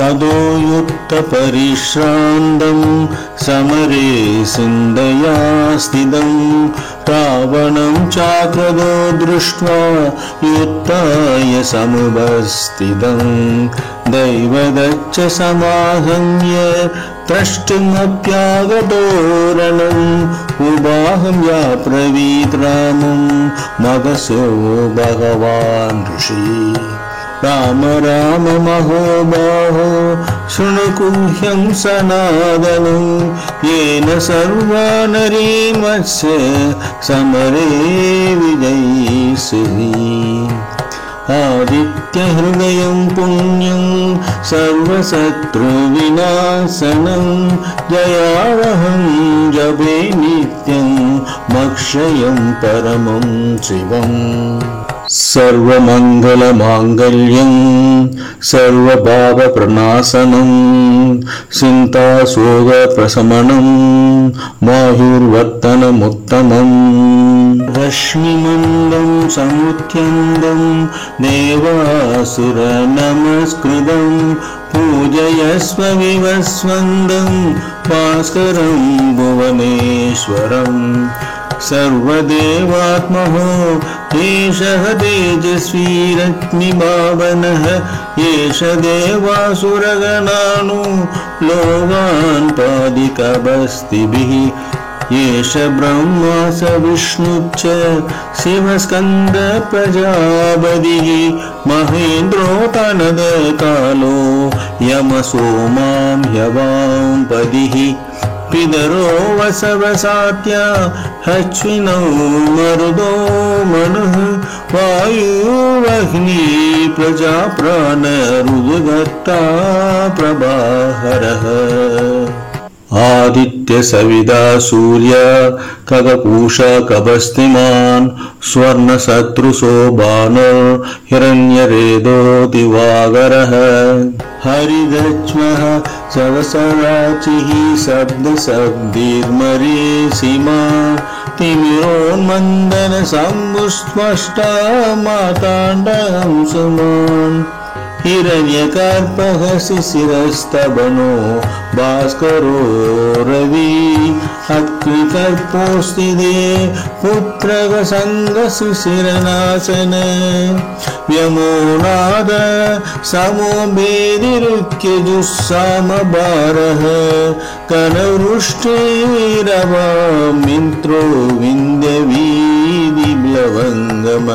अदो युक्तपरिश्रान्तं समरे सिन्धया स्थितं रावणं चाक्रदो दृष्ट्वा युक्ताय समुपस्थितं दैवदच्च समाहन्य द्रष्टुमप्यागतो रणम् उबाहम्या ब्रवीत् रामं मगसो भगवान् ऋषि राम राम महोबाहो शृणु गुह्यं सनातनं येन सर्वा नरीमत्स्य समरे विजयिष्यति आदित्यहृदयं पुण्यं सर्वशत्रुविनाशनं जयावहं जपे नित्यं मोक्षयं परमं शिवम् सर्वमङ्गलमाङ्गल्यं सर्वभावप्रणाशनं चिन्ताशोकप्रशमनं माहुर्वर्तनमुत्तमम् रश्मिमन्दं समुत्थ्यन्दं देवासुरनमस्कृतं पूजयस्व विवस्वन्दं भास्करं भुवनेश्वरम् सर्वदेवात्महो एषः तेजस्वी रश्मिभावनः एष देवासुरगणानु लोकान् पादिकवस्तिभिः एष ब्रह्मा स विष्णुश्च शिवस्कन्दप्रजापतिः महेन्द्रोऽतनदकालो यमसोमां ह्यवांपदिः पितरो वसवसात्या हश्विनौ मरुदो मनुः वायुवह्नि प्रजाप्राणरुद्रगर्ता प्रभाहरः आदित्य सविता सूर्य खगपूष कपस्तिमान् स्वर्णशत्रुशोभानो हिरण्यरेदो दिवाकरः हरिदक्ष्मः सहस्राचिः शब्दशब्दैर्मरीचिमा तिमिरोन्मन्दन शम्भुस्पष्टा माताण्डं सुमान् हिरण्यकर्पः शिशिरस्तबनो भास्करो रवि अग्निकर्पोऽस्तिदे पुत्रकसङ्गशिशिरनाशन व्यमोनाद समो भेदिरुक्यजुस्सामभारः कनवृष्टिरवामिन्द्रो विन्द्यवीदिब्लवङ्गम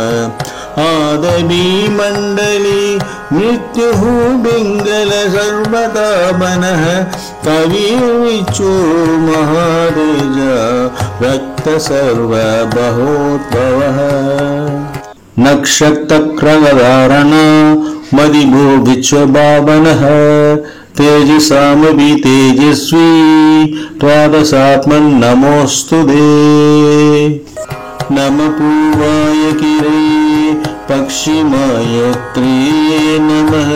आदवी मण्डली मृत्युः बिङ्गल सर्वतापनः कविर्विचो महातेज रक्त सर्वबहोद्भवः नक्षत्रग्रहधारण मदिभो विश्वभावनः तेजसामपि तेजस्वी द्वादशात्मन्नमोऽस्तुते नमः पूर्वाय किरे पक्षिमायत्रिये नमः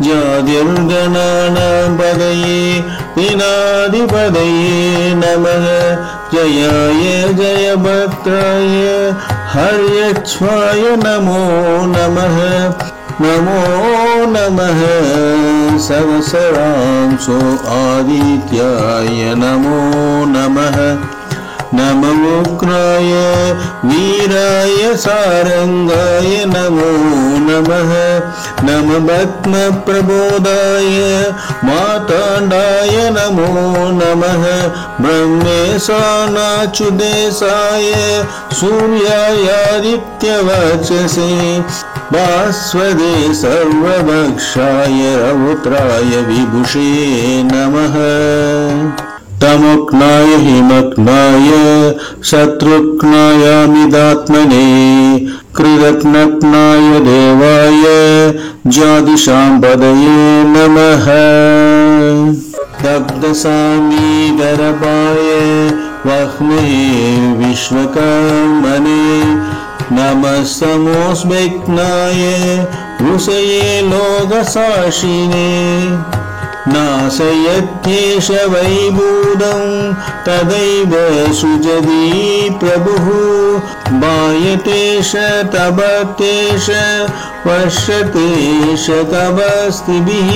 जातिर्गणानां पदये विनादिपदये नमः जयाय जयभद्राय हर्यक्ष्माय नमो नमः नमो नमः सहस्रांशो आदित्याय नमो नमः नमोग्राय वीराय सारंगाय नमो नमः नमः भस्मप्रबोधाय माताण्डाय नमो नमः ब्रह्मेशानाच्युतेशाय सूर्यायादित्यवचसे भास्वते सर्वभक्षाय रौद्राय विभुषे नमः तमोघ्नाय हिमघ्नाय शत्रुघ्नायामिदात्मने कृतघ्नाय देवाय ज्योतिषाम्पदये नमः दग्धसामी गर्भाय वह्ने विश्वकर्मणे नमः समोस्मेघ्नाय ऋषये लोकसाक्षिणे नाशयत्येष वैभूतं तदैव सृजति प्रभुः बायतेष तपतेष वर्षतेष कवस्तिभिः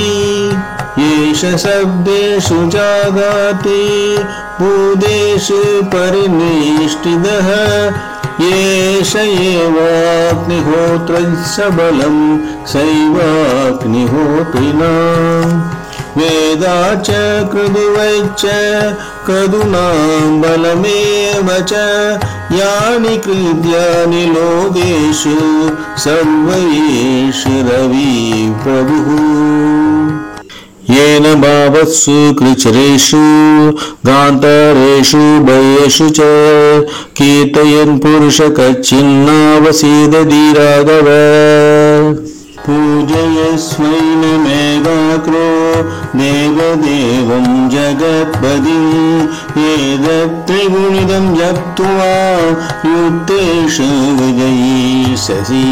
येष शब्देषु जागाति भूतेषु परिनिष्ठितः येष एवाग्निहोत्रस्य बलं सैवाग्निहोत्रिणाम् वेदाच कृदुवैश्च क्रतूनां बलमेव च यानि कृत्यानि लोकेषु सर्वैषु रवि प्रभुः येन भावत्सु कृच्छ्रेषु गान्धारेषु भयेषु च कीर्तयन् पुरुषकच्छिन्नावसीदति राघव पूजयस्वैनमेवाग्रो देवदेवं जगत्पतिं एतत्त्रिगुणितं जप्त्वा युक्तेषु विजयी शशि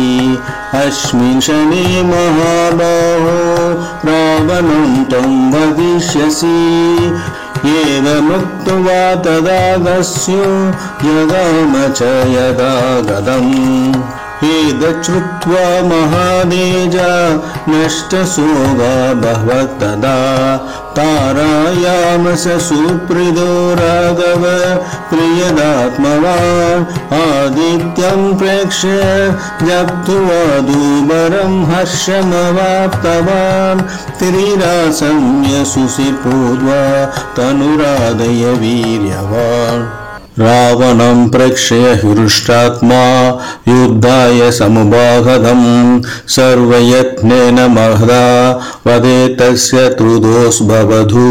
अस्मिन् क्षणे महाबाहो रावणं तं वदिष्यसि एवमुक्त्वा तदा दस्यो जगाम च यदा गतम् एतच्छ्रुत्वा महातेजा नष्टशोगा भवत्तदा तारायामस सुप्रीतो राघव प्रियदात्मवान् आदित्यं प्रेक्ष्य जप्त्वा दूबरं हर्षमवाप्तवान् त्रिरासम्य सुषिपूर्वा तनुरादय वीर्यवान् रावणं प्रेक्ष्य हृष्टात्मा युद्धाय समुपागतं सर्वयत्नेन महदा वदे तस्य त्रुदोषभवधू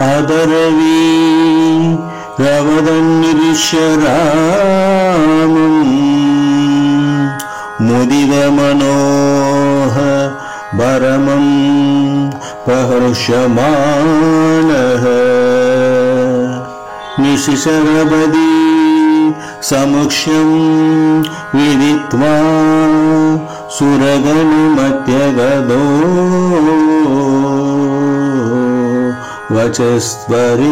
अदरवी रवदन्निरीक्ष्य रामं मुदितमनोः परमं प्रहर्षमाणः निशिशरपदी समुक्ष्यं विदित्वा सुरगणमत्यगदो वचस्त्वरेति